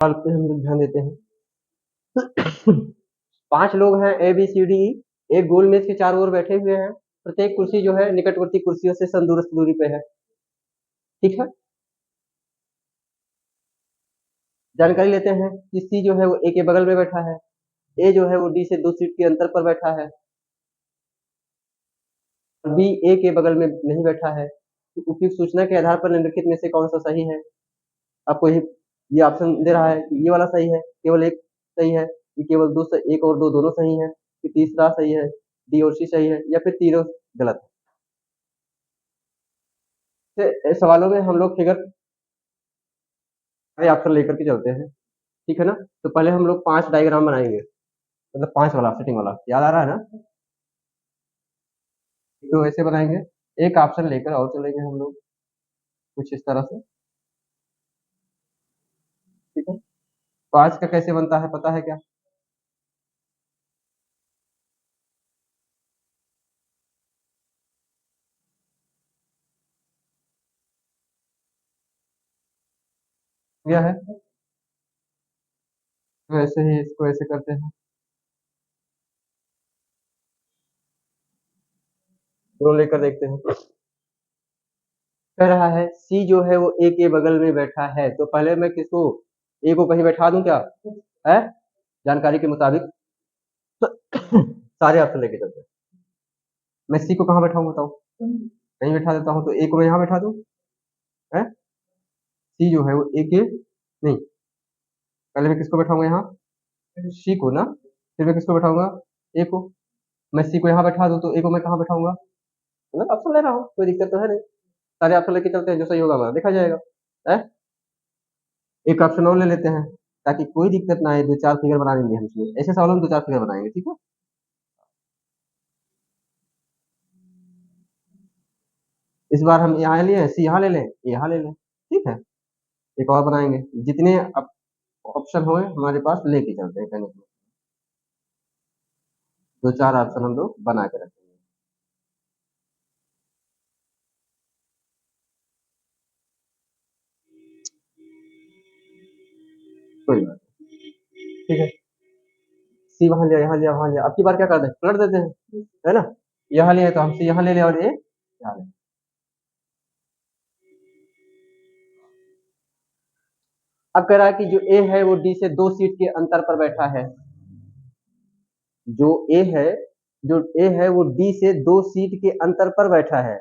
सवाल पे हम लोग ध्यान देते हैं। 5 लोग हैं A B C D E, एक गोल मेज के चारों ओर बैठे हुए हैं। प्रत्येक कुर्सी जो है निकटवर्ती कुर्सियों से समदूरस्थ दूरी पे है। ठीक है, जानकारी लेते हैं कि सी जो है वो ए के बगल में बैठा है, ए जो है वो डी से 2 सीट के अंतर पर बैठा है, बी ए के बगल में नहीं बैठा है। तो उपयुक्त सूचना के आधार पर निम्नलिखित में से कौन सा सही है? आपको ये ऑप्शन दे रहा है कि ये वाला सही है, केवल एक सही है, कि केवल दो से एक और दो दोनों सही है, कि तीसरा सही है, डी और सी सही है, या फिर तीनों गलत है। सवालों में हम लोग फिगर ऑप्शन लेकर के चलते हैं। ठीक है ना, तो पहले हम लोग 5 डायग्राम बनाएंगे, मतलब 5 वाला सेटिंग वाला, याद आ रहा है ना? तो ऐसे बनाएंगे, एक ऑप्शन लेकर और चलेंगे हम लोग कुछ इस तरह से। ठीक है, 5 का कैसे बनता है पता है क्या? क्या है, तो ऐसे ही इसको ऐसे करते हैं, दोनों लेकर देखते हैं। कह रहा है सी जो है वो ए के बगल में बैठा है, तो पहले मैं किसको, ए को कहीं बैठा दूं क्या है, जानकारी के मुताबिक। सारे ऑप्शन लेके चलते हैं। मैं सी को कहाँ बैठाऊं बताओ, कहीं बैठा देता हूँ, तो ए को मैं यहाँ बैठा दूं है। सी जो है वो ए के नहीं, पहले मैं किसको बैठाऊंगा यहाँ, सी को ना, फिर मैं किसको बैठाऊंगा, ए को। मैं सी को यहाँ बैठा दूं तो ए को मैं कहाँ बैठाऊंगा, मतलब ऑप्शन ले रहा हूँ, कोई दिक्कत तो है नहीं। सारे ऑप्शन लेके चलते हैं, जो सही होगा हमारा देखा जाएगा है। एक ऑप्शन और ले लेते हैं, ताकि कोई दिक्कत ना आए, 2-4 फिगर बना लेंगे हम इसमें, ऐसे सवालों में 2-4 फिगर बनाएंगे। ठीक है, इस बार हम यहाँ लिए सी यहाँ ले लें, यहाँ ले लें, ठीक है। एक और बनाएंगे, जितने ऑप्शन होए हमारे पास लेके चलते हैं, कहने को 2-4 ऑप्शन हम लोग बना के रखेंगे। कोई बात नहीं, ठीक है। सी वहां लिया, यहाँ लिया, वहां लिया, अब की बार क्या करते हैं, पलट देते हैं, है ना। यहाँ लिए तो हम सी यहाँ ले लें और ए यहाँ ले। अब कह रहा है कि जो ए है वो डी से 2 सीट के अंतर पर बैठा है। जो ए है, जो ए है वो डी से 2 सीट के अंतर पर बैठा है।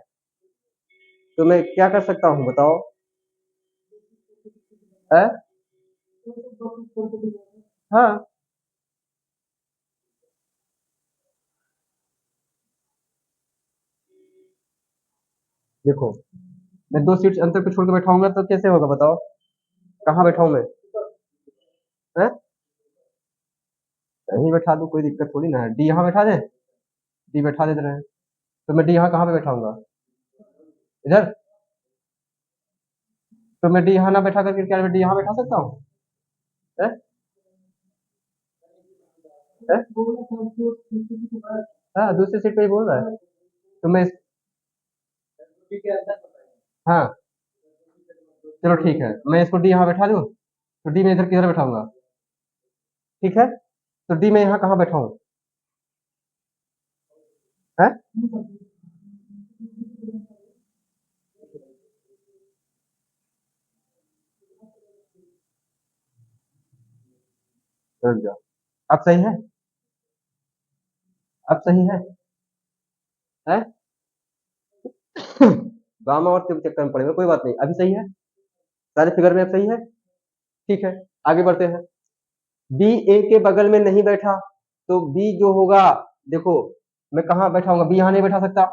तो मैं क्या कर सकता हूँ बताओ है? हाँ, देखो, मैं 2 सीट अंतर पे छोड़ के बैठाऊंगा तो कैसे होगा बताओ, कहाँ बैठाऊं मैं है? कहीं बैठा दूं, कोई दिक्कत थोड़ी ना है। डी यहाँ बैठा दे, डी बैठा दे रहे हैं, तो मैं डी यहाँ कहाँ पे बैठाऊंगा, इधर। तो मैं डी यहाँ ना बैठा करके क्या मैं डी यहाँ बैठा सकता हूँ है? है? हाँ, दूसरी सीट पे ही बोल रहा है, तो मैं हाँ, चलो ठीक है, मैं इसको डी यहाँ बैठा दूं, तो डी में इधर किधर बैठाऊंगा, ठीक है। तो डी में यहाँ कहाँ बैठाऊं है? रुक जाओ, अब सही है, अब सही है? गामा और के चक्कर में पड़ेगा, कोई बात नहीं, अभी सही है, सारे फिगर में अब सही है। ठीक है, आगे बढ़ते हैं। बी ए के बगल में नहीं बैठा, तो बी जो होगा, देखो मैं कहाँ बैठाऊंगा, बी यहाँ नहीं बैठा सकता,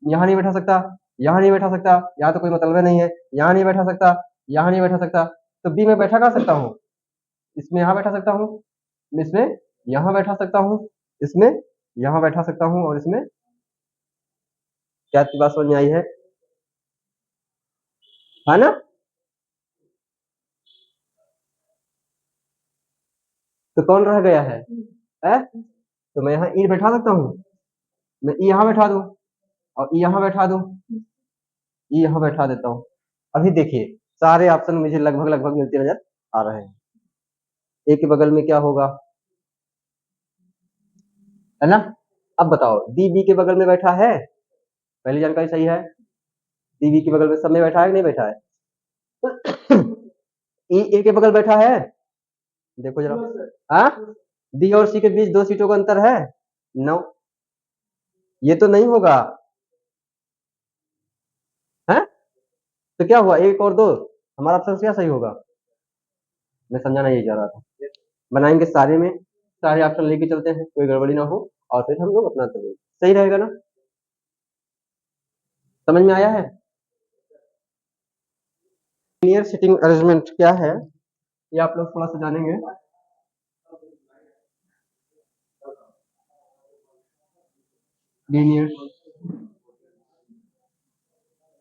यहाँ नहीं बैठा सकता, यहाँ नहीं बैठा सकता, यहाँ तो कोई मतलब नहीं है, यहाँ नहीं बैठा सकता, यहाँ नहीं बैठा सकता, तो बी में बैठा कहाँ सकता हूँ, इसमें यहाँ बैठा सकता हूँ, इसमें यहाँ बैठा सकता हूँ, इसमें यहाँ बैठा सकता हूँ, और इसमें, क्या आपकी बात समझ में आई है ना? तो कौन रह गया है? तो मैं यहाँ ई बैठा सकता हूँ, मैं ई यहाँ बैठा दूं, और ई यहाँ बैठा दूं, ई यहाँ बैठा देता हूँ। अभी देखिए, सारे ऑप्शन मुझे लगभग लगभग मिलते नजर आ रहे हैं। ए के बगल में क्या होगा, है ना। अब बताओ डी बी के बगल में बैठा है, पहली जानकारी सही है, डी बी के बगल में सब में बैठा है कि नहीं बैठा है। ई ए के बगल बैठा है, देखो जरा, हाँ डी और सी के बीच 2 सीटों का अंतर है, 9, ये तो नहीं होगा है, तो क्या हुआ 1 और 2, हमारा ऑप्शन क्या सही होगा, मैं समझाना यही चाह रहा था। बनाएंगे सारे में, सारे ऑप्शन लेके चलते हैं, कोई गड़बड़ी ना हो, और फिर हम लोग अपना करेंगे, सही रहेगा ना, समझ में आया है। लीनियर सिटिंग अरेंजमेंट क्या है ये आप लोग थोड़ा सा जानेंगे। लीनियर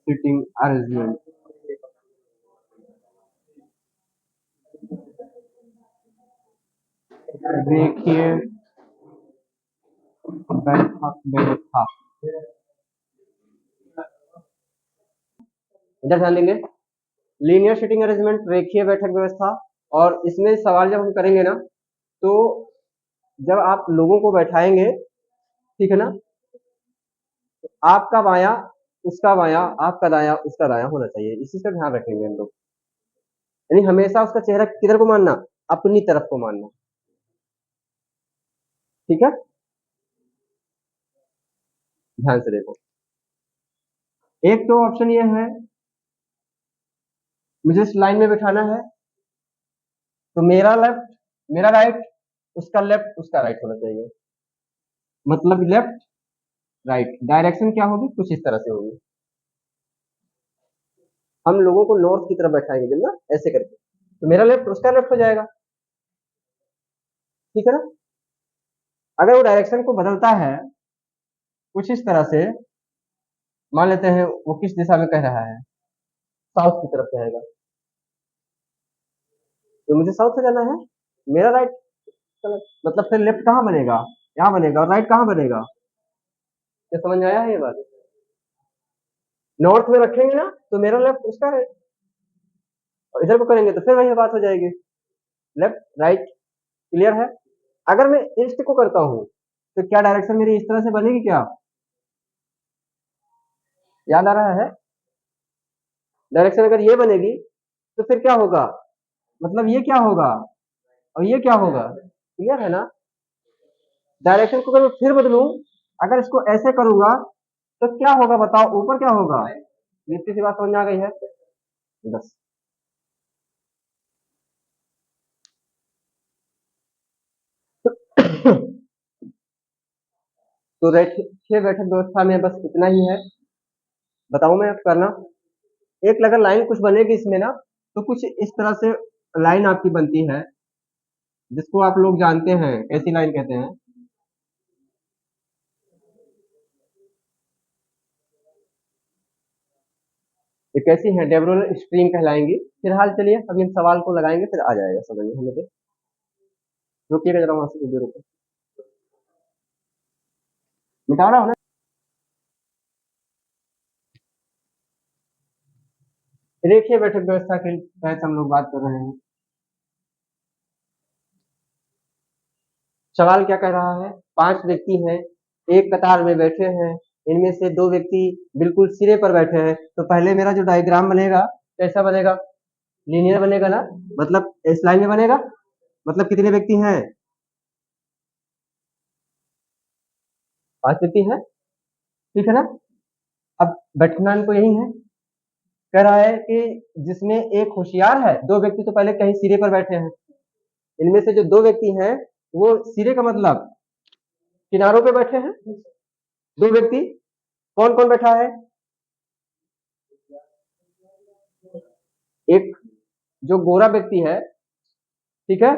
सिटिंग अरेंजमेंट, रेखीय व्यवस्था, इधर ध्यान देंगे, लीनियर सिटिंग अरेंजमेंट रेखीय बैठक व्यवस्था। और इसमें सवाल जब हम करेंगे ना, तो जब आप लोगों को बैठाएंगे, ठीक है ना, तो आपका बायां उसका बायां, आपका दायां उसका दायां होना चाहिए, इसी से ध्यान रखेंगे हम लोग, यानी हमेशा उसका चेहरा किधर को मानना, अपनी तरफ को मानना, ठीक है, ध्यान से देखो। एक तो ऑप्शन ये है, मुझे इस लाइन में बैठाना है, तो मेरा लेफ्ट मेरा राइट, उसका लेफ्ट उसका राइट होना चाहिए, मतलब लेफ्ट राइट, डायरेक्शन क्या होगी, कुछ इस तरह से होगी। हम लोगों को नॉर्थ की तरफ बैठाएंगे जब ना, ऐसे करके, तो मेरा लेफ्ट उसका लेफ्ट हो जाएगा, ठीक है ना। अगर वो डायरेक्शन को बदलता है कुछ इस तरह से, मान लेते हैं वो किस दिशा में कह रहा है, साउथ की तरफ कहेगा, तो मुझे साउथ से जाना है, मेरा राइट, मतलब फिर लेफ्ट कहाँ बनेगा, यहाँ बनेगा, और राइट कहाँ बनेगा, क्या समझ में आया है ये बात। नॉर्थ में रखेंगे ना तो मेरा लेफ्ट उसका राइट, और इधर को करेंगे तो फिर वही बात हो जाएगी, लेफ्ट राइट, क्लियर है। अगर मैं ईस्ट को करता हूँ तो क्या डायरेक्शन मेरी इस तरह से बनेगी क्या, याद आ रहा है, डायरेक्शन अगर ये बनेगी तो फिर क्या होगा, मतलब ये क्या होगा और ये क्या होगा, क्लियर है ना। डायरेक्शन को अगर मैं फिर बदलूं, अगर इसको ऐसे करूंगा तो क्या होगा बताओ, ऊपर क्या होगा, इतनी सी बात समझ में आ गई है बस। तो रेखीय बैठक व्यवस्था में बस इतना ही है, बताऊं मैं करना, एक अगर लाइन कुछ बनेगी इसमें ना, तो कुछ इस तरह से लाइन आपकी बनती है, जिसको आप लोग जानते हैं कैसी लाइन कहते हैं, ये कैसी है, डेबरोल स्ट्रीम कहलाएंगी। फिलहाल चलिए अभी हम सवाल को लगाएंगे, फिर आ जाएगा समझ में हमें पे। रुकिएगा जरा वहां से वीडियो रुको, मिटा रहा हूँ ना। रेखीय बैठक व्यवस्था के तहत हम लोग बात कर रहे हैं, सवाल क्या कह रहा है, 5 व्यक्ति हैं, एक कतार में बैठे हैं, इनमें से 2 व्यक्ति बिल्कुल सिरे पर बैठे हैं, तो पहले मेरा जो डायग्राम बनेगा कैसा बनेगा, लीनियर बनेगा ना, मतलब इस लाइन में बनेगा, मतलब कितने व्यक्ति हैं, 5 व्यक्ति हैं, ठीक है ना। अब बैठना इनको यही है, कह रहा है कि जिसमें एक होशियार है, 2 व्यक्ति तो पहले कहीं सिरे पर बैठे हैं, इनमें से जो 2 व्यक्ति हैं वो सिरे का मतलब किनारों पे बैठे हैं, 2 व्यक्ति, कौन कौन बैठा है, एक जो गोरा व्यक्ति है, ठीक है,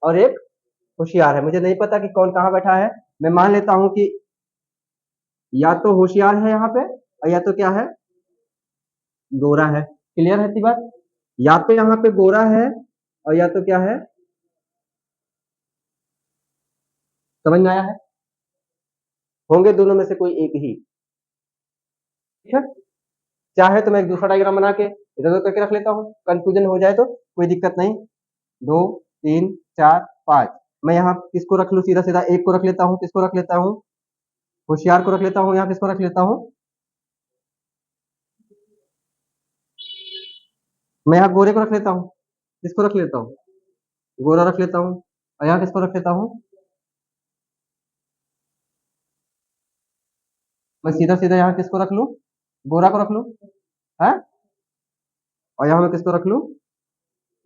और एक होशियार है, मुझे नहीं पता कि कौन कहाँ बैठा है, मैं मान लेता हूं कि या तो होशियार है यहाँ पे, और या तो क्या है, गोरा है, क्लियर है इतनी बात, या तो यहाँ पे गोरा है और या तो क्या है, समझ में आया है, होंगे दोनों में से कोई एक ही, ठीक है। चाहे तो मैं एक दूसरा डायग्राम बना के इधर उधर करके रख लेता हूँ, कंफ्यूजन हो जाए तो कोई दिक्कत नहीं, 2 3 4 5। मैं यहाँ किसको रख लूँ, सीधा सीधा एक को रख लेता हूँ, किसको रख लेता हूँ, होशियार को रख लेता हूँ, यहाँ किसको रख लेता हूँ, मैं यहाँ गोरे को रख लेता हूँ, किसको रख लेता हूँ, गोरा रख लेता हूँ, और यहाँ किसको रख लेता हूँ, मैं सीधा सीधा यहाँ किसको रख लूँ, गोरा को रख लूँ है, और यहाँ मैं किसको रख लूँ,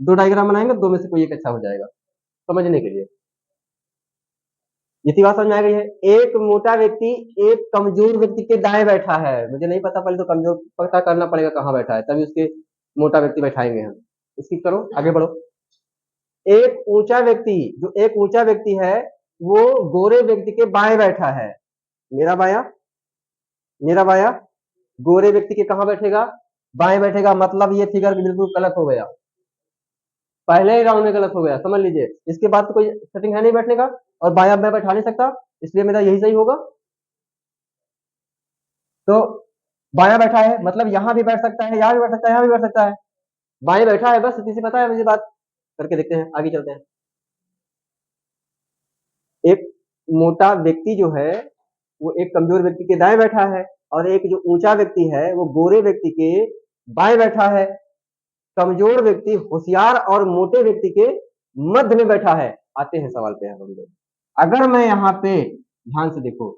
दो डायग्राम बनाएंगे, दो में से कोई एक अच्छा हो जाएगा समझने के लिए। इसी बात समझ में आ गई है। एक मोटा व्यक्ति एक कमजोर व्यक्ति के दाएं बैठा है, मुझे नहीं पता, पहले तो कमजोर पता करना पड़ेगा कहाँ बैठा है, तभी उसके मोटा व्यक्ति बैठाएंगे हम। इसकी करो, आगे बढ़ो। एक ऊंचा व्यक्ति, जो एक ऊंचा व्यक्ति है वो गोरे व्यक्ति के बाएं बैठा है, मेरा बाया, मेरा बाया गोरे व्यक्ति के कहाँ बैठेगा, बाएं बैठेगा, मतलब ये फिगर बिल्कुल गलत हो गया, पहले ही राउंड में गलत हो गया, समझ लीजिए। इसके बाद तो कोई सेटिंग है नहीं बैठने का, और बाया मैं बैठा नहीं सकता, इसलिए मेरा यही सही होगा। तो बाया बैठा है मतलब यहां भी बैठ सकता है, यहां भी बैठ सकता है, यहां भी बैठ सकता है, बाएं बैठा है, बस इतनी सी पता है मुझे बात। करके देखते हैं, आगे चलते हैं। एक मोटा व्यक्ति जो है वो एक कमजोर व्यक्ति के दाएं बैठा है, और एक जो ऊंचा व्यक्ति है वो गोरे व्यक्ति के बाएं बैठा है। कमजोर व्यक्ति होशियार और मोटे व्यक्ति के मध्य में बैठा है। आते हैं सवाल पे हम लोग। अगर मैं यहाँ पे ध्यान से देखो,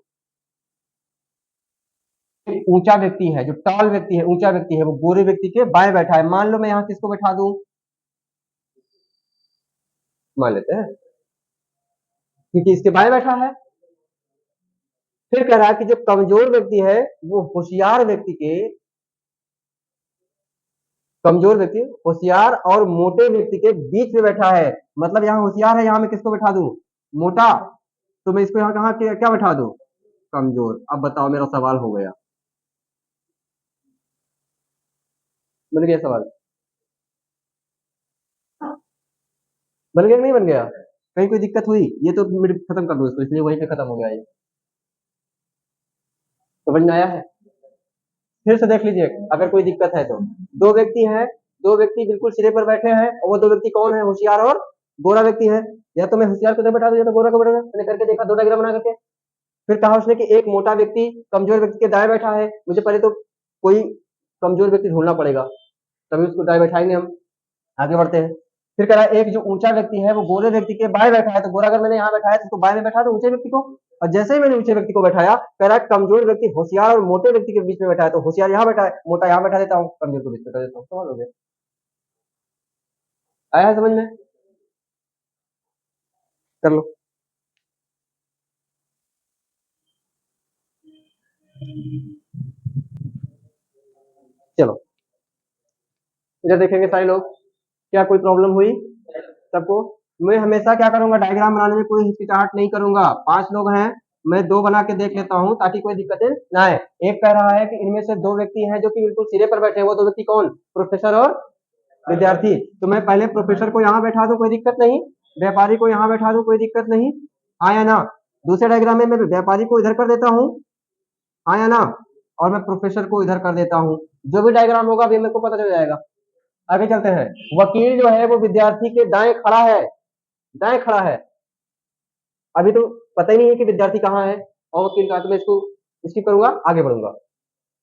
एक ऊंचा व्यक्ति है, जो टॉल व्यक्ति है, ऊंचा व्यक्ति है, वो गोरे व्यक्ति के बाएं बैठा है, मान लो मैं यहाँ किसको बैठा दूं, मान लेते हैं क्योंकि इसके बाएं बैठा है। फिर कह रहा है कि जो कमजोर व्यक्ति है वो होशियार व्यक्ति के, कमजोर व्यक्ति होशियार और मोटे व्यक्ति के बीच में बैठा है, मतलब यहाँ होशियार है, यहाँ मैं किसको बैठा दूं, मोटा, तो मैं इसको यहाँ कहाँ क्या बैठा दूं, कमजोर। अब बताओ, मेरा सवाल हो गया, बन गया सवाल, बन गया नहीं बन गया, कहीं कोई दिक्कत हुई, ये तो मेरे खत्म कर दो इसको, इसलिए वहीं पे खत्म हो गया ये, समझ में आया है। फिर से देख लीजिए अगर कोई दिक्कत है तो। दो व्यक्ति हैं, दो व्यक्ति बिल्कुल सिरे पर बैठे हैं, और वो दो व्यक्ति कौन है, होशियार और गोरा व्यक्ति है। या तो मैं होशियार को बैठा दूं या तो गोरा को बैठा दूं, मैंने करके देखा, दो डायग्राम बना करके। फिर कहा उसने कि एक मोटा व्यक्ति कमजोर व्यक्ति के दाएं बैठा है, मुझे पहले तो कोई कमजोर व्यक्ति ढूंढना पड़ेगा, तभी उसको दाएं बैठाएंगे हम। आगे बढ़ते हैं। फिर कह रहा है एक जो ऊंचा व्यक्ति है वो गोरे व्यक्ति के बाएं बैठा है, तो गोरा अगर मैंने यहाँ बैठाया तो उसको बाएं में बैठा दो ऊंचे व्यक्ति को, और जैसे ही मैंने ऊंचे व्यक्ति को बैठाया, कह रहा है कमजोर व्यक्ति होशियार और मोटे व्यक्ति के बीच में बैठा है, तो होशियार यहाँ बैठा है, मोटा यहाँ बैठा देता हूँ, कमजोर को बीच में बैठा देता हूँ, सवाल हो गया। आया है समझ में, कर लो। चलो इधर देखेंगे सारे लोग, क्या कोई प्रॉब्लम हुई सबको। मैं हमेशा क्या करूंगा, डायग्राम बनाने में कोई हिचकिचाहट नहीं करूंगा। 5 लोग हैं, मैं 2 बना के देख लेता हूं ताकि कोई दिक्कत ना आए। एक कह रहा है कि इनमें से 2 व्यक्ति हैं जो कि बिल्कुल सिरे पर बैठे हैं, वो 2 व्यक्ति कौन, प्रोफेसर और विद्यार्थी। तो मैं पहले प्रोफेसर को यहाँ बैठा दूं, कोई दिक्कत नहीं, व्यापारी को यहाँ बैठा दूं, कोई दिक्कत नहीं, आया ना। दूसरे डायग्राम में मैं व्यापारी को इधर कर देता हूँ, आया ना, और मैं प्रोफेसर को इधर कर देता हूँ। जो भी डायग्राम होगा अभी मेरे को पता चल जाएगा। आगे चलते हैं। वकील जो है वो विद्यार्थी के दाएं खड़ा है, दाएं खड़ा है, अभी तो पता ही नहीं है कि विद्यार्थी कहाँ है और वकील कहाँ, तो मैं इसको स्किप करूंगा, आगे बढ़ूंगा।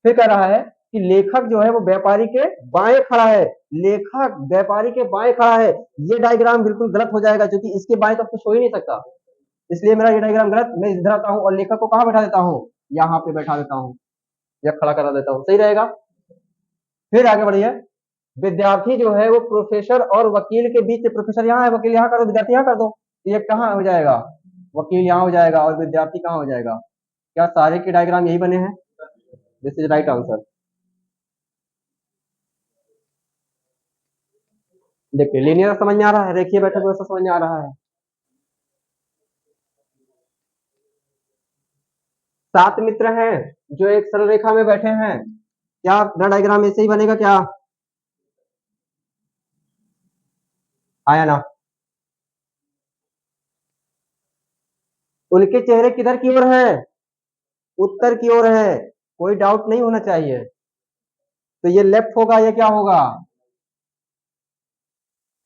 फिर कह रहा है कि लेखक जो है वो व्यापारी के बाएं खड़ा है, लेखक व्यापारी के बाएं खड़ा है। ये डायग्राम बिल्कुल गलत हो जाएगा क्योंकि इसके बाएं तो कुछ हो ही नहीं सकता, इसलिए मेरा ये डायग्राम गलत। मैं इधर आता हूँ और लेखक को कहाँ बैठा देता हूँ, यहाँ पे बैठा देता हूँ या खड़ा करा देता हूँ, सही रहेगा। फिर आगे बढ़िए। विद्यार्थी जो है वो प्रोफेसर और वकील के बीच, प्रोफेसर यहाँ है, वकील यहाँ कर दो, विद्यार्थी यहाँ कर दो, ये कहाँ हो जाएगा, वकील यहाँ हो जाएगा और विद्यार्थी कहाँ हो जाएगा। क्या सारे के डायग्राम यही बने हैं, दिस इज राइट आंसर। देखिए लीनियर समझ में आ रहा है, रेखीय बैठक व्यवस्था समझ में आ रहा है। 7 मित्र हैं जो एक सरल रेखा में बैठे हैं, क्या डायग्राम ऐसे ही बनेगा क्या, आया ना। उनके चेहरे किधर की ओर है, उत्तर की ओर है, कोई डाउट नहीं होना चाहिए। तो ये लेफ्ट होगा, ये क्या होगा,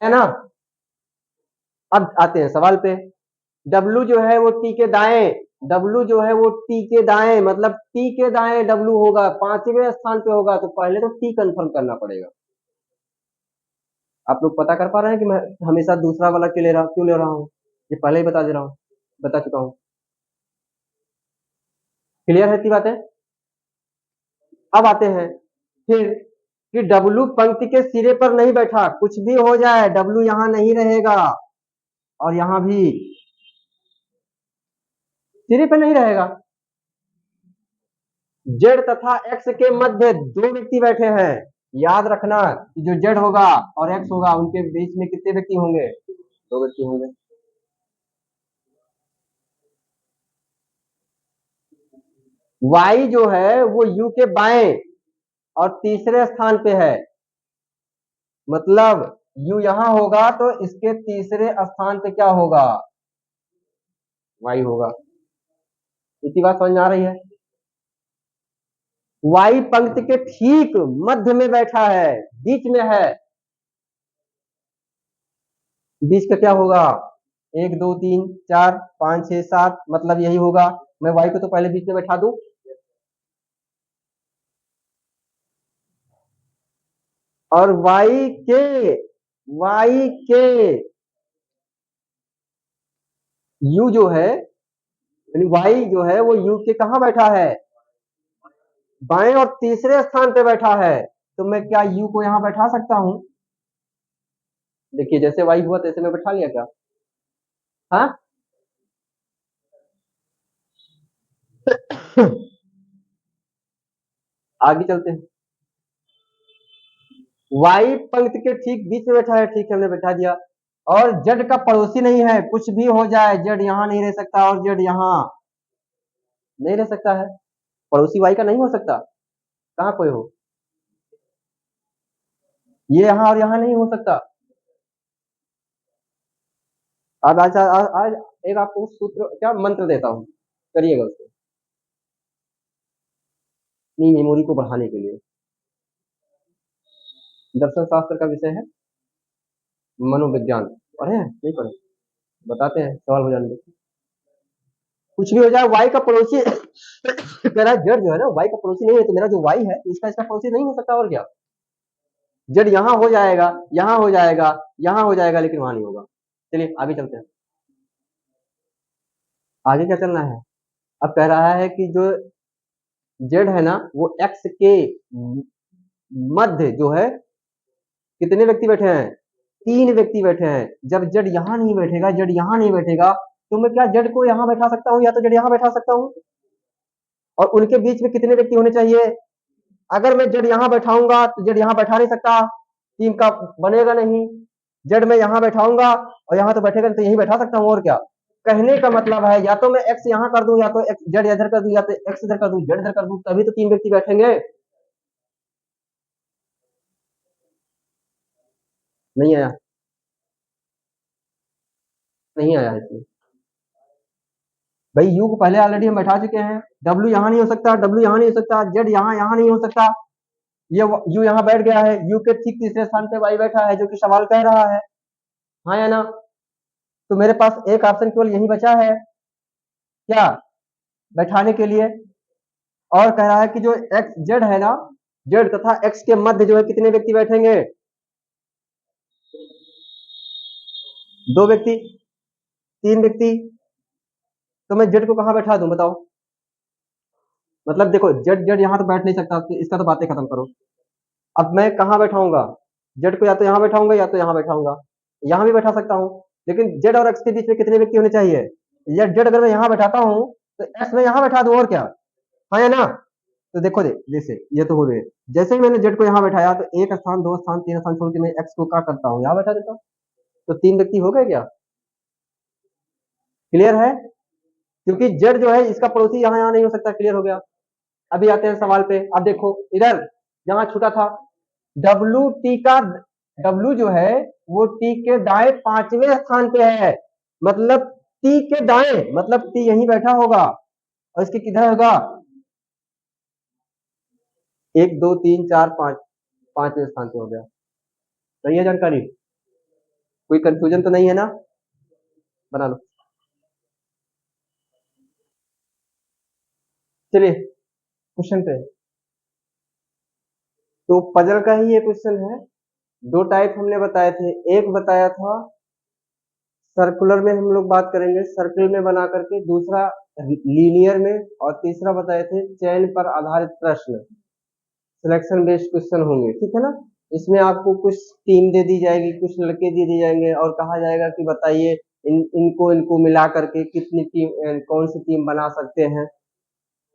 है ना। अब आते हैं सवाल पे। W जो है वो T के दाएं, W जो है वो T के दाएं, मतलब T के दाएं W होगा, 5वें स्थान पे होगा, तो पहले तो T कंफर्म करना पड़ेगा। आप लोग पता कर पा रहे हैं कि मैं हमेशा दूसरा वाला क्यों ले रहा हूँ? ये पहले ही बता दे रहा हूँ, बता चुका हूँ। क्लियर है इतनी बातें? अब आते हैं फिर कि W पंक्ति के सिरे पर नहीं बैठा, कुछ भी हो जाए W यहां नहीं रहेगा और यहां भी सिरे पर नहीं रहेगा। Z तथा X के मध्य 2 व्यक्ति बैठे हैं। याद रखना कि जो Z होगा और X होगा उनके बीच में कितने व्यक्ति होंगे? 2 व्यक्ति होंगे। Y जो है वो U के बाएं और तीसरे स्थान पे है, मतलब U यहां होगा तो इसके तीसरे स्थान पे क्या होगा? Y होगा। इतनी बात समझ में आ रही है? Y पंक्ति के ठीक मध्य में बैठा है, बीच में है। बीच का क्या होगा? 1 2 3 4 5 6 7, मतलब यही होगा। मैं Y को तो पहले बीच में बैठा दूं, और Y के U जो है, यानी Y जो है वो U के कहां बैठा है? बाएं और तीसरे स्थान पे बैठा है। तो मैं क्या U को यहां बैठा सकता हूं? देखिए जैसे Y हुआ तैसे मैं बैठा लिया क्या? हाँ आगे चलते हैं। Y पंक्ति के ठीक बीच में बैठा है, ठीक है हमने बैठा दिया। और Z का पड़ोसी नहीं है, कुछ भी हो जाए Z यहां नहीं रह सकता और Z यहां नहीं रह सकता है। पड़ोसी Y का नहीं हो सकता, कहां कोई हो, ये यहां और यहां नहीं हो सकता। अब आज एक आपको सूत्र क्या मंत्र देता हूं, करिएगा उसको अपनी मेमोरी को बढ़ाने के लिए। दर्शन शास्त्र का विषय है मनोविज्ञान, पढ़े हैं नहीं पढ़े? बताते हैं, सवाल हो जाने दो। कुछ भी हो जाए Y का पड़ोसी मेरा जड़ जो है ना Y का पड़ोसी नहीं है, तो मेरा जो Y है इसका पड़ोसी नहीं हो सकता, और क्या? जड़ यहां हो जाएगा, यहां हो जाएगा, यहां हो जाएगा, लेकिन वहां नहीं होगा। चलिए आगे चलते हैं। आगे क्या चलना है? अब कह रहा है कि जो जेड है ना वो एक्स के मध्य जो है कितने व्यक्ति बैठे हैं? 3 व्यक्ति बैठे हैं। जब जेड यहां नहीं बैठेगा, जेड यहां नहीं बैठेगा, तो मैं क्या जेड को यहां बैठा सकता हूं या तो जेड यहां बैठा सकता हूं? और उनके बीच में कितने व्यक्ति होने चाहिए? अगर मैं जेड यहां बैठाऊंगा तो जेड यहां बैठा नहीं सकता, टीम का बनेगा नहीं। जेड में यहां बैठाऊंगा और यहां तो बैठेगा, तो यही बैठा सकता हूं, और क्या? कहने का मतलब है या तो मैं एक्स यहां कर दूं, या तो एक्स जेड इधर कर दूं, या तो एक्स इधर कर दूं, जेड इधर कर दूं, तभी तो 3 व्यक्ति बैठेंगे। नहीं आया, नहीं आया इसमें। भाई यू को पहले ऑलरेडी हम बैठा चुके हैं। डब्ल्यू यहां नहीं हो सकता, डब्ल्यू यहां नहीं हो सकता, जेड यहां यहां नहीं हो सकता। ये यू यहां बैठ गया है, यू के ठीक तीसरे स्थान पे वाई बैठा है, जो कि सवाल कह रहा है। हाँ या ना? तो मेरे पास एक ऑप्शन केवल यही बचा है, क्या? बैठाने के लिए। और कह रहा है कि जो एक्स जेड है ना, जेड तथा एक्स के मध्य जो है कितने व्यक्ति बैठेंगे? 2 व्यक्ति, 3 व्यक्ति। तो मैं जेड को कहां बैठा दूं बताओ? मतलब देखो जेड जेड यहां तो बैठ नहीं सकता, तो इसका तो बातें खत्म करो। अब मैं कहां बैठाऊंगा? जेड को या तो यहां बैठाऊंगा या तो यहां बैठाऊंगा, यहां भी बैठा सकता हूं। लेकिन जेड और एक्स के बीच में कितने व्यक्ति होने चाहिए? या जेड अगर मैं यहां बैठाता हूं तो एक्स में यहां बैठा दूं, और क्या? हाँ या ना? तो देखो जैसे ये तो हो रहे, जैसे ही मैंने जेड को यहां बैठाया तो 1 स्थान 2 स्थान 3 स्थान छोड़ के मैं एक्स को क्या करता हूं, यहां बैठा देता हूं। तो 3 व्यक्ति हो गए क्या? क्लियर है? क्योंकि जेड जो है इसका पड़ोसी यहां यहां नहीं हो सकता। क्लियर हो गया? अभी आते हैं सवाल पे। अब देखो इधर जहां छूटा था, डब्ल्यू टी का डब्ल्यू जो है वो टी के दाएं 5वें स्थान पे है, मतलब टी के दाएं, मतलब टी यहीं बैठा होगा और इसके किधर होगा? 1 2 3 4 5, 5वें स्थान पे हो गया। सही है जानकारी? कोई कंफ्यूजन तो नहीं है ना? बना लो। चलिए क्वेश्चन पे। तो पजल का ही ये क्वेश्चन है। दो टाइप हमने बताए थे, एक बताया था सर्कुलर में हम लोग बात करेंगे सर्कल में बना करके, दूसरा लीनियर में, और तीसरा बताए थे चयन पर आधारित प्रश्न, सिलेक्शन बेस्ड क्वेश्चन होंगे, ठीक है ना। इसमें आपको कुछ टीम दे दी जाएगी, कुछ लड़के दे दिए जाएंगे और कहा जाएगा कि बताइए इनको इनको मिला करके कितनी टीम, कौन सी टीम बना सकते हैं,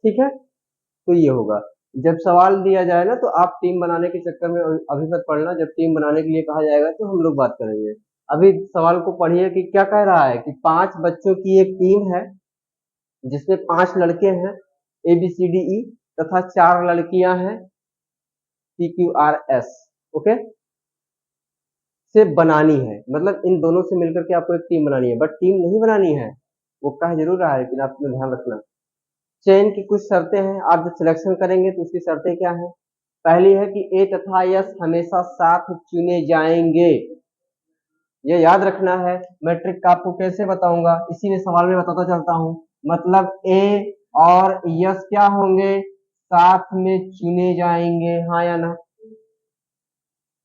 ठीक है। तो ये होगा, जब सवाल दिया जाए ना तो आप टीम बनाने के चक्कर में अभी मत पढ़ना, जब टीम बनाने के लिए कहा जाएगा तो हम लोग बात करेंगे। अभी सवाल को पढ़िए कि क्या कह रहा है कि 5 बच्चों की एक टीम है जिसमें 5 लड़के हैं ABCDE तथा 4 लड़कियां हैं PQRS, ओके, से बनानी है, मतलब इन दोनों से मिलकर के आपको एक टीम बनानी है, बट टीम नहीं बनानी है, वो कह जरूर रहा है लेकिन आप ध्यान रखना। चयन की कुछ शर्तें हैं, आप जब सिलेक्शन करेंगे तो उसकी शर्तें क्या हैं। पहली है कि ए तथा यस हमेशा साथ चुने जाएंगे, ये याद रखना है। मैं ट्रिक आपको कैसे बताऊंगा, इसी में सवाल में बताता चलता हूं। मतलब ए और यस क्या होंगे, साथ में चुने जाएंगे, हाँ या ना।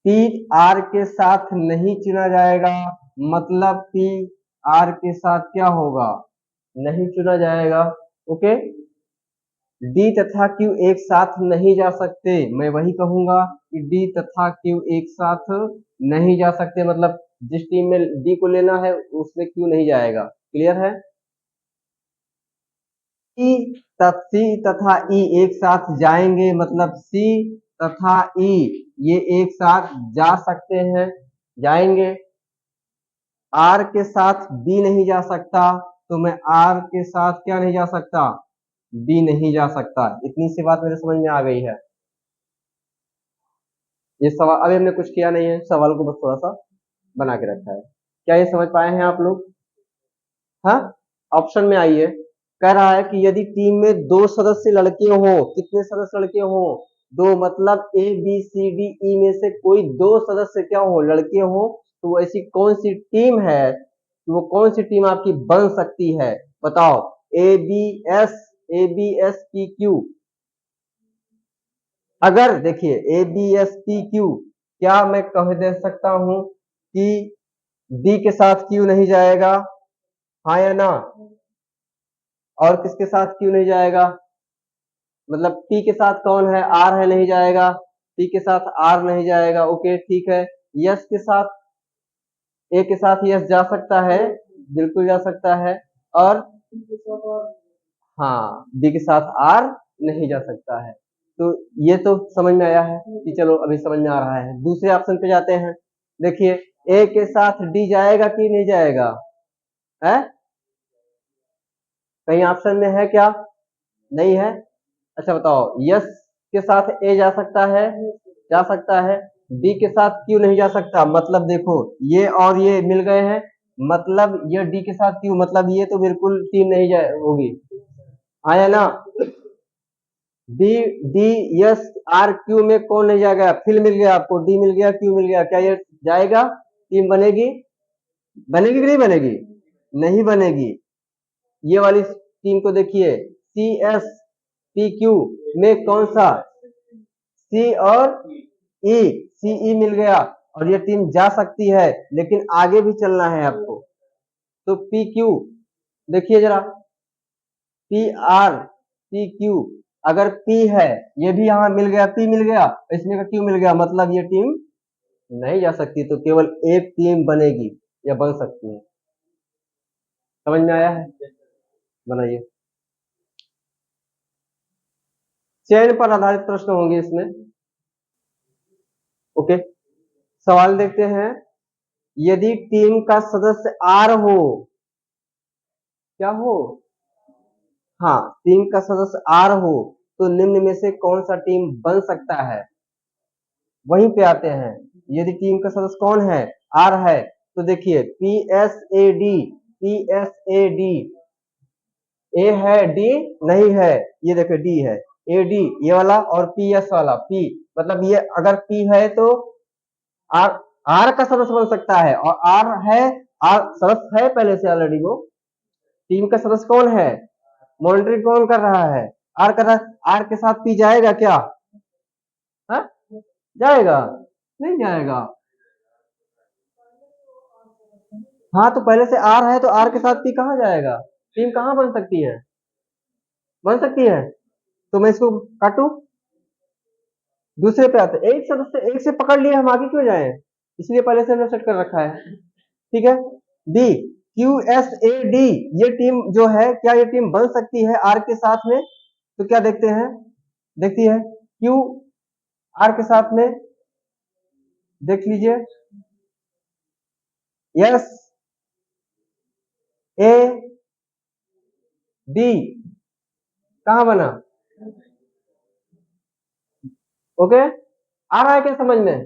पी आर के साथ नहीं चुना जाएगा, मतलब पी आर के साथ क्या होगा, नहीं चुना जाएगा, ओके। डी तथा क्यू एक साथ नहीं जा सकते, मैं वही कहूंगा कि डी तथा क्यू एक साथ नहीं जा सकते, मतलब जिस टीम में डी को लेना है उसमें क्यू नहीं जाएगा, क्लियर है। सी तथा ई एक साथ जाएंगे, मतलब सी तथा ई ये एक साथ जा सकते हैं, जाएंगे। आर के साथ बी नहीं जा सकता, तो मैं आर के साथ क्या नहीं जा सकता, बी नहीं जा सकता। इतनी सी बात मेरे समझ में आ गई है। ये सवाल अभी हमने कुछ किया नहीं है, सवाल को बस थोड़ा सा बना के रखा है। क्या ये समझ पाए हैं आप लोग? हाँ, ऑप्शन में आइए। कह रहा है कि यदि टीम में 2 सदस्य लड़के हो, कितने सदस्य लड़के हो, 2, मतलब ABCDE में से कोई 2 सदस्य क्या हो, लड़के हो, तो ऐसी कौन सी टीम है, वो कौन सी टीम आपकी बन सकती है, बताओ। ABSPQ, अगर देखिए ABSPQ, क्या मैं कह दे सकता हूं कि डी के साथ क्यू नहीं जाएगा, हाँ या ना। और किसके साथ क्यू नहीं जाएगा, मतलब पी के साथ कौन है, आर है, नहीं जाएगा। पी के साथ आर नहीं जाएगा, ओके ठीक है। यस के साथ, ए के साथ यस जा सकता है, बिल्कुल जा सकता है। और हाँ, बी के साथ आर नहीं जा सकता है। तो ये तो समझ में आया है कि चलो अभी समझ में आ रहा है। दूसरे ऑप्शन पे जाते हैं। देखिए ए के साथ डी जाएगा कि नहीं जाएगा, है कहीं ऑप्शन में है क्या, नहीं है। अच्छा बताओ, यस के साथ ए जा सकता है, जा सकता है। डी के साथ क्यों नहीं जा सकता, मतलब देखो ये और ये मिल गए हैं, मतलब ये डी के साथ क्यों, मतलब ये तो बिल्कुल टीम नहीं होगी, आया ना। D D S R Q में कौन नहीं जाएगा, फिल मिल गया आपको, डी मिल गया, क्यू मिल गया, क्या ये जाएगा, टीम बनेगी, बनेगी कि नहीं बनेगी, नहीं बनेगी। ये वाली टीम को देखिए, CSPQ में कौन सा, सी और ई, CE मिल गया, और ये टीम जा सकती है, लेकिन आगे भी चलना है आपको। तो PQ देखिए जरा, PRPQ, अगर P है, ये भी यहां मिल गया, P मिल गया, इसमें का Q मिल गया, मतलब ये टीम नहीं जा सकती, तो केवल एक टीम बनेगी या बन सकती है। समझ में आया है, बनाइए। चयन पर आधारित प्रश्न होंगे इसमें, ओके। सवाल देखते हैं। यदि टीम का सदस्य आर हो, क्या हो, हाँ, टीम का सदस्य आर हो, तो निम्न में से कौन सा टीम बन सकता है, वहीं पे आते हैं। यदि टीम का सदस्य कौन है, आर है, तो देखिए पी एस ए डी, ए है, डी नहीं है, ये देखिए डी है, ए डी ये वाला, और पी एस वाला, पी, मतलब ये अगर पी है तो आर, आर का सदस्य बन सकता है, और आर है आर सदस्य है पहले से ऑलरेडी, वो टीम का सदस्य कौन है, मॉनिटरिंग कौन कर रहा है, आर कर रहा है। आर के साथ पी जाएगा क्या, हा? जाएगा, नहीं जाएगा। हाँ तो पहले से आर है तो आर के साथ पी कहाँ जाएगा, टीम कहाँ बन सकती है, बन सकती है। तो मैं इसको काटू, दूसरे पे आते, एक सदस्य एक से पकड़ लिए, हम आगे क्यों जाए, इसलिए पहले से हमने सेट कर रखा है। ठीक है। D, Q S A D, ये टीम जो है, क्या ये टीम बन सकती है आर के साथ में, तो क्या देखते हैं, देखती है क्यू आर के साथ में, देख लीजिए, एस ए डी कहां बना, ओके। आ रहा है क्या समझ में,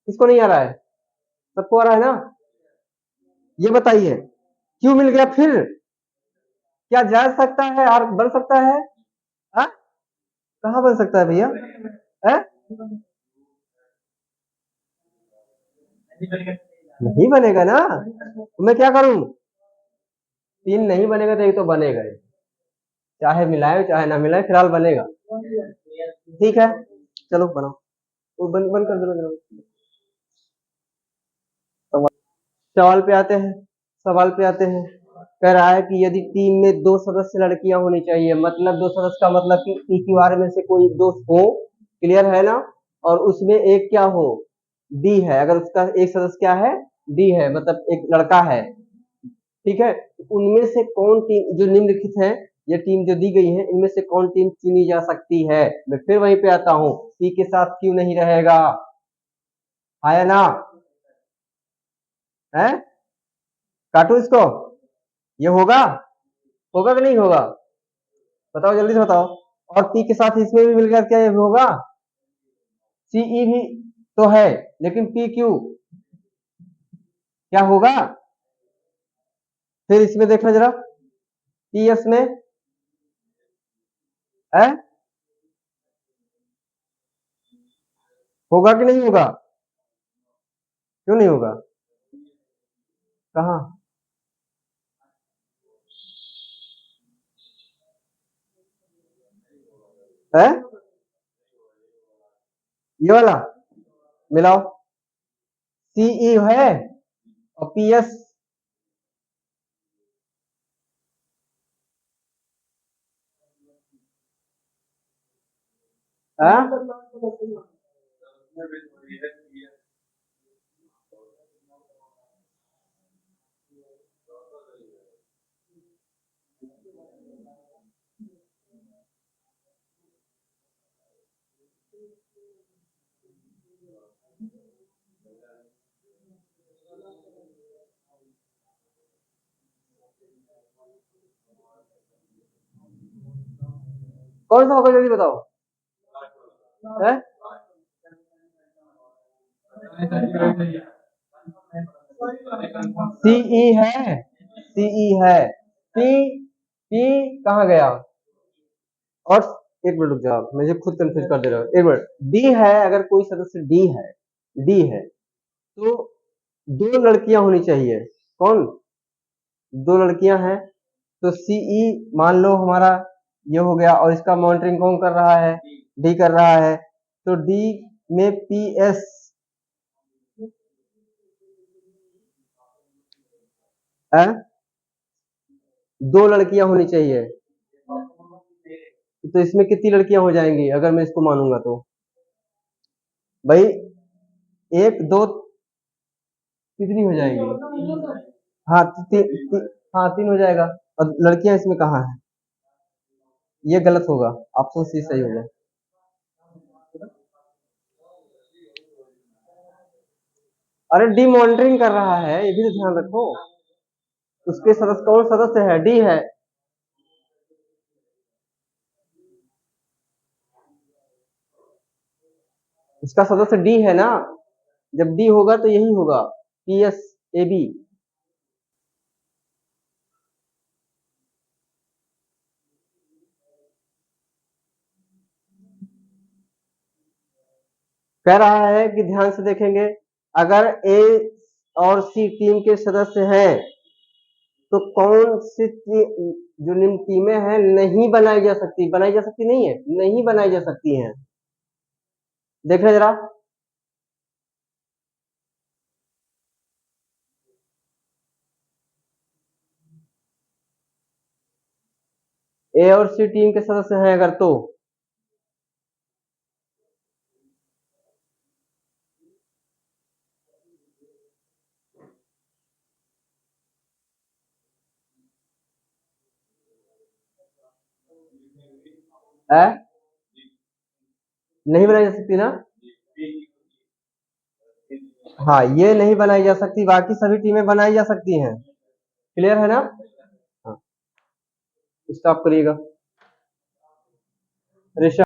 किसको नहीं आ रहा है, सबको आ रहा है ना। ये बताइए, क्यू मिल गया, फिर क्या जा सकता है, आर बन सकता है, हा? कहां बन सकता है भैया, है? नहीं बनेगा ना, तो मैं क्या करूं, तीन नहीं बनेगा तो एक तो बनेगा ही, चाहे मिलाए चाहे ना मिलाए, फिलहाल बनेगा। ठीक है, चलो बनाओ, वो बंद बंद कर दो। सवाल पे आते हैं, सवाल पे आते हैं। कह रहा है कि यदि टीम में दो सदस्य लड़कियां होनी चाहिए, मतलब दो सदस्य का मतलब कि पीक्यूआर में से कोई दो हो, क्लियर है ना, और उसमें एक क्या हो, डी है, अगर उसका एक सदस्य क्या है, डी है, मतलब एक लड़का है, ठीक है। उनमें से कौन टीम जो निम्नलिखित है, ये टीम जो दी गई है, इनमें से कौन टीम चुनी जा सकती है। मैं फिर वहीं पे आता हूं, पी के साथ क्यों नहीं रहेगा, आया ना, है, काटू इसको, ये होगा, होगा कि नहीं होगा, बताओ जल्दी से बताओ। और पी के साथ इसमें भी मिलकर क्या ये होगा, सीई भी तो है, लेकिन पी क्यू क्या होगा, फिर इसमें देखना जरा, पी एस में है, होगा कि नहीं होगा, क्यों नहीं होगा, कहा है, ये वाला मिलाओ, सीई है और पी एस है, कौन सा होगा जल्दी बताओ, है? सीई है, सीई है, पी, पी कहाँ गया, और एक मिनट रुक जाओ, मुझे खुद कंफ्यूज कर दे रहा हूँ, एक मिनट, डी है, अगर कोई सदस्य डी है, डी है तो दो लड़कियां होनी चाहिए, कौन, दो लड़कियां हैं, तो सीई मान लो हमारा ये हो गया, और इसका मॉनिटरिंग कौन कर रहा है, डी कर रहा है, तो डी में पी एस है, दो लड़कियां होनी चाहिए, तो इसमें कितनी लड़कियां हो जाएंगी अगर मैं इसको मानूंगा तो, भाई एक दो कितनी हो जाएगी, हाँ हाँ तीन हो जाएगा, और लड़कियां इसमें कहाँ है, ये गलत होगा, ऑप्शन सी सही होगा। अरे डी मॉनिटरिंग कर रहा है, ये भी तो ध्यान रखो, उसके सदस्य कौन सदस्य है, डी है, उसका सदस्य डी है ना, जब डी होगा तो यही होगा, पी एस ए बी। कह रहा है कि ध्यान से देखेंगे, अगर ए और सी टीम के सदस्य हैं, तो कौन सी जो निम्न टीमें हैं नहीं बनाई जा सकती, बनाई जा सकती नहीं है, नहीं बनाई जा सकती हैं। देख रहे जरा, ए और सी टीम के सदस्य हैं अगर तो है, नहीं बनाई जा सकती ना। हाँ, ये नहीं बनाई जा सकती, बाकी सभी टीमें बनाई जा सकती हैं। क्लियर है ना। हाँ, स्टॉप करिएगा। ऋषभ